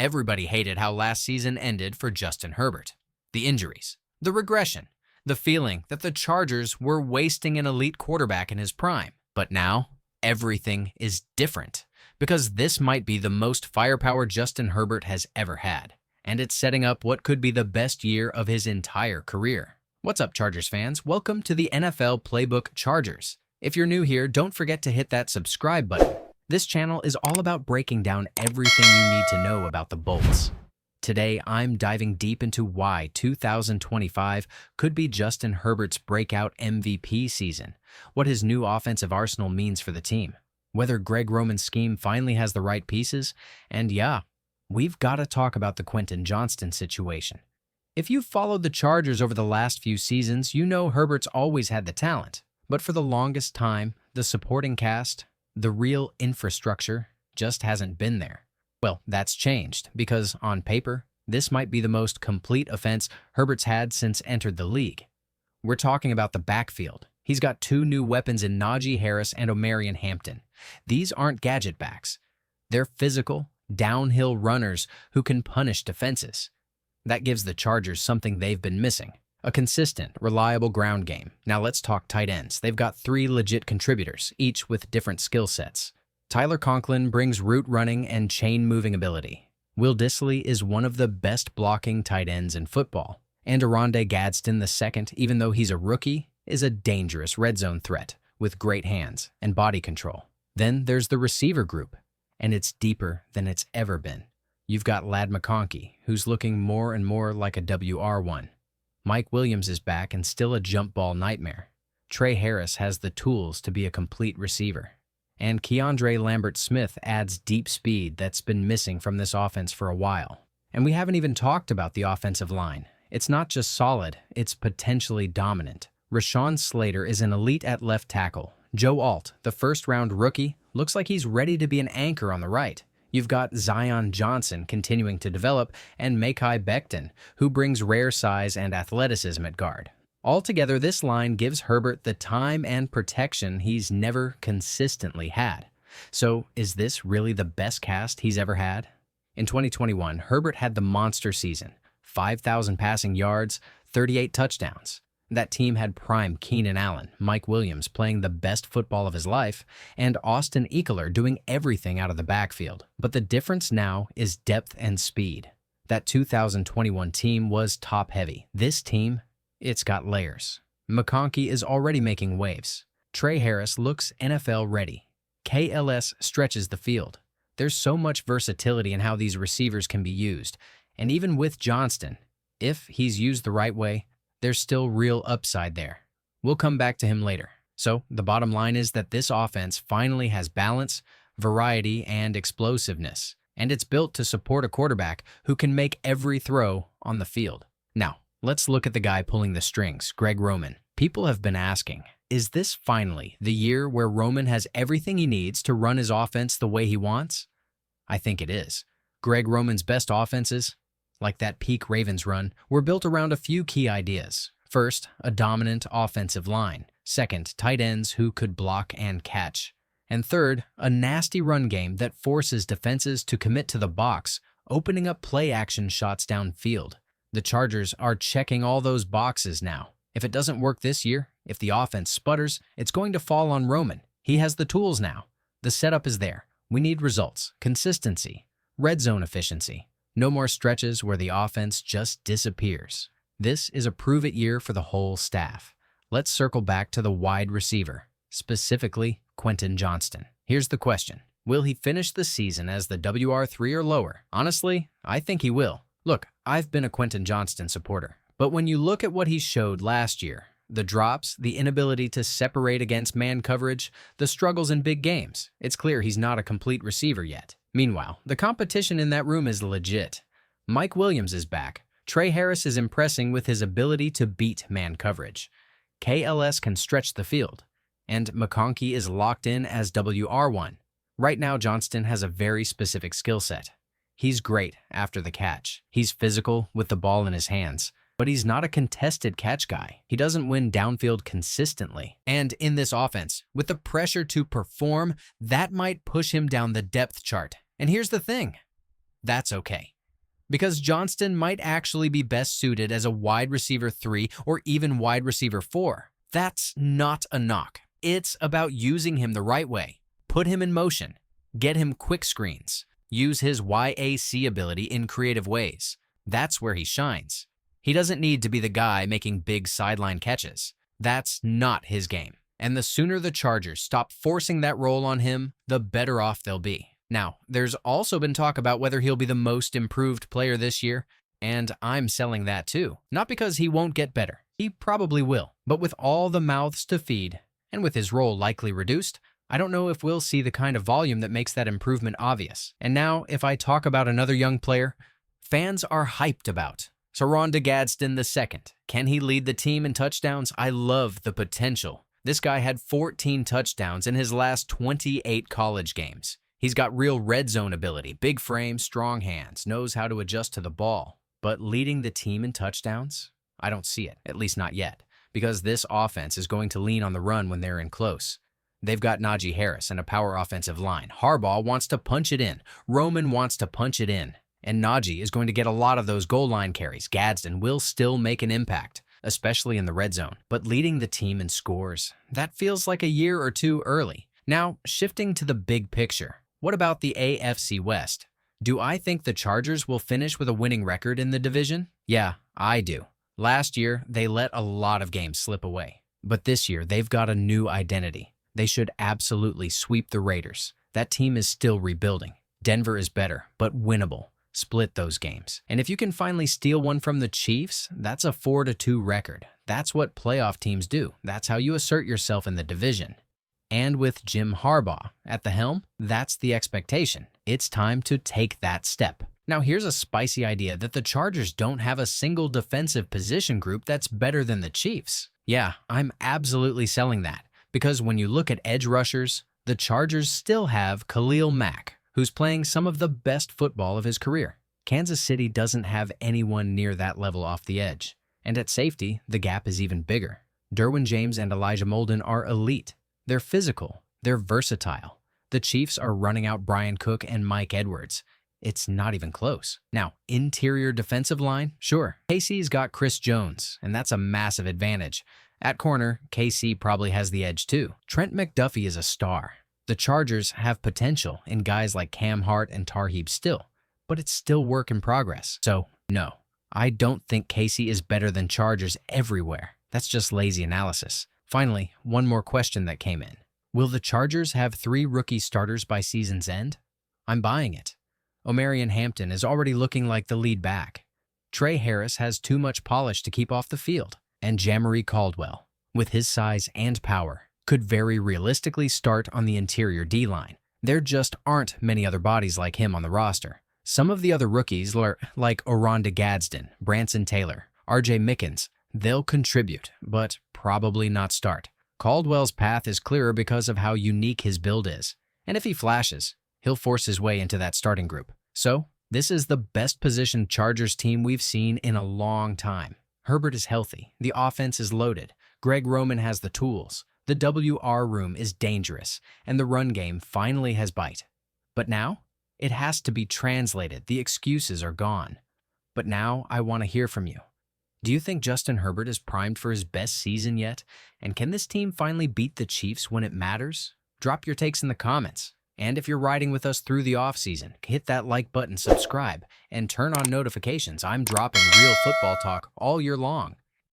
Everybody hated how last season ended for Justin Herbert. The injuries, the regression, the feeling that the Chargers were wasting an elite quarterback in his prime. But now, everything is different, because this might be the most firepower Justin Herbert has ever had, and it's setting up what could be the best year of his entire career. What's up, Chargers fans? Welcome to the NFL Playbook Chargers. If you're new here, don't forget to hit that subscribe button. This channel is all about breaking down everything you need to know about the Bolts. Today, I'm diving deep into why 2025 could be Justin Herbert's breakout MVP season, what his new offensive arsenal means for the team, whether Greg Roman's scheme finally has the right pieces, and yeah, we've got to talk about the Quentin Johnston situation. If you've followed the Chargers over the last few seasons, you know Herbert's always had the talent, but for the longest time, the supporting cast, the real infrastructure, just hasn't been there. Well, that's changed because, on paper, this might be the most complete offense Herbert's had since entered the league. We're talking about the backfield. He's got two new weapons in Najee Harris and Omarion Hampton. These aren't gadget backs. They're physical, downhill runners who can punish defenses. That gives the Chargers something they've been missing: a consistent, reliable ground game. Now let's talk tight ends. They've got three legit contributors, each with different skill sets. Tyler Conklin brings route running and chain-moving ability. Will Dissly is one of the best blocking tight ends in football. And Oronde Gadsden II, even though he's a rookie, is a dangerous red zone threat with great hands and body control. Then there's the receiver group, and it's deeper than it's ever been. You've got Ladd McConkey, who's looking more and more like a WR1. Mike Williams is back and still a jump ball nightmare. Trey Harris has the tools to be a complete receiver. And Keandre Lambert-Smith adds deep speed that's been missing from this offense for a while. And we haven't even talked about the offensive line. It's not just solid, it's potentially dominant. Rashawn Slater is an elite at left tackle. Joe Alt, the first-round rookie, looks like he's ready to be an anchor on the right. You've got Zion Johnson continuing to develop, and Mekhi Becton, who brings rare size and athleticism at guard. Altogether, this line gives Herbert the time and protection he's never consistently had. So, is this really the best cast he's ever had? In 2021, Herbert had the monster season: 5,000 passing yards, 38 touchdowns. That team had prime Keenan Allen, Mike Williams playing the best football of his life, and Austin Ekeler doing everything out of the backfield. But the difference now is depth and speed. That 2021 team was top-heavy. This team, it's got layers. McConkey is already making waves. Trey Harris looks NFL ready. KLS stretches the field. There's so much versatility in how these receivers can be used. And even with Johnston, if he's used the right way, there's still real upside there. We'll come back to him later. So, the bottom line is that this offense finally has balance, variety, and explosiveness. And it's built to support a quarterback who can make every throw on the field. Now, let's look at the guy pulling the strings, Greg Roman. People have been asking, is this finally the year where Roman has everything he needs to run his offense the way he wants? I think it is. Greg Roman's best offenses, like that peak Ravens run, were built around a few key ideas. First, a dominant offensive line. Second, tight ends who could block and catch. And third, a nasty run game that forces defenses to commit to the box, opening up play-action shots downfield. The Chargers are checking all those boxes now. If it doesn't work this year, if the offense sputters, it's going to fall on Roman. He has the tools now. The setup is there. We need results, consistency, red zone efficiency. No more stretches where the offense just disappears. This is a prove-it year for the whole staff. Let's circle back to the wide receiver, specifically Quentin Johnston. Here's the question: will he finish the season as the WR3 or lower? Honestly, I think he will. Look, I've been a Quentin Johnston supporter, but when you look at what he showed last year, the drops, the inability to separate against man coverage, the struggles in big games, it's clear he's not a complete receiver yet. Meanwhile, the competition in that room is legit. Mike Williams is back. Trey Harris is impressing with his ability to beat man coverage. KLS can stretch the field. And McConkey is locked in as WR1. Right now, Johnston has a very specific skill set. He's great after the catch. He's physical with the ball in his hands. But he's not a contested catch guy. He doesn't win downfield consistently. And in this offense, with the pressure to perform, that might push him down the depth chart. And here's the thing: that's okay. because Johnston might actually be best suited as a wide receiver 3 or even wide receiver 4. That's not a knock. It's about using him the right way. Put him in motion. Get him quick screens. Use his YAC ability in creative ways. That's where he shines. He doesn't need to be the guy making big sideline catches. That's not his game. And the sooner the Chargers stop forcing that role on him, the better off they'll be. Now, there's also been talk about whether he'll be the most improved player this year, and I'm selling that too. Not because he won't get better. He probably will. But with all the mouths to feed, and with his role likely reduced, I don't know if we'll see the kind of volume that makes that improvement obvious. And now, if I talk about another young player, fans are hyped about. Oronde Gadsden II. Can he lead the team in touchdowns? I love the potential. This guy had 14 touchdowns in his last 28 college games. He's got real red zone ability, big frame, strong hands, knows how to adjust to the ball. But leading the team in touchdowns? I don't see it, at least not yet, because this offense is going to lean on the run when they're in close. They've got Najee Harris and a power offensive line. Harbaugh wants to punch it in. Roman wants to punch it in. And Najee is going to get a lot of those goal line carries. Gadsden will still make an impact, especially in the red zone. But leading the team in scores, that feels like a year or two early. Now, shifting to the big picture, what about the AFC West? Do I think the Chargers will finish with a winning record in the division? Yeah, I do. Last year, they let a lot of games slip away. But this year, they've got a new identity. They should absolutely sweep the Raiders. That team is still rebuilding. Denver is better, but winnable. Split those games. And if you can finally steal one from the Chiefs, that's a 4-2 record. That's what playoff teams do. That's how you assert yourself in the division. And with Jim Harbaugh at the helm, that's the expectation. It's time to take that step. Now here's a spicy idea that the Chargers don't have a single defensive position group that's better than the Chiefs. Yeah, I'm absolutely selling that. Because when you look at edge rushers, the Chargers still have Khalil Mack, who's playing some of the best football of his career. Kansas City doesn't have anyone near that level off the edge. And at safety, the gap is even bigger. Derwin James and Elijah Molden are elite. They're physical. They're versatile. The Chiefs are running out Brian Cook and Mike Edwards. It's not even close. Now, interior defensive line? Sure. KC's got Chris Jones, and that's a massive advantage. At corner, KC probably has the edge too. Trent McDuffie is a star. The Chargers have potential in guys like Cam Hart and Tarheeb still, but it's still work in progress. So, no, I don't think KC is better than Chargers everywhere. That's just lazy analysis. Finally, one more question that came in. Will the Chargers have 3 rookie starters by season's end? I'm buying it. Omarion Hampton is already looking like the lead back. Trey Harris has too much polish to keep off the field. And Jamari Caldwell, with his size and power, could very realistically start on the interior D-line. There just aren't many other bodies like him on the roster. Some of the other rookies, like Oronde Gadsden, Branson Taylor, RJ Mickens, they'll contribute, but probably not start. Caldwell's path is clearer because of how unique his build is. And if he flashes, he'll force his way into that starting group. So, this is the best positioned Chargers team we've seen in a long time. Herbert is healthy. The offense is loaded. Greg Roman has the tools. The WR room is dangerous. And the run game finally has bite. But now, it has to be translated. The excuses are gone. But now, I want to hear from you. Do you think Justin Herbert is primed for his best season yet? And can this team finally beat the Chiefs when it matters? Drop your takes in the comments. And if you're riding with us through the offseason, hit that like button, subscribe, and turn on notifications. I'm dropping real football talk all year long.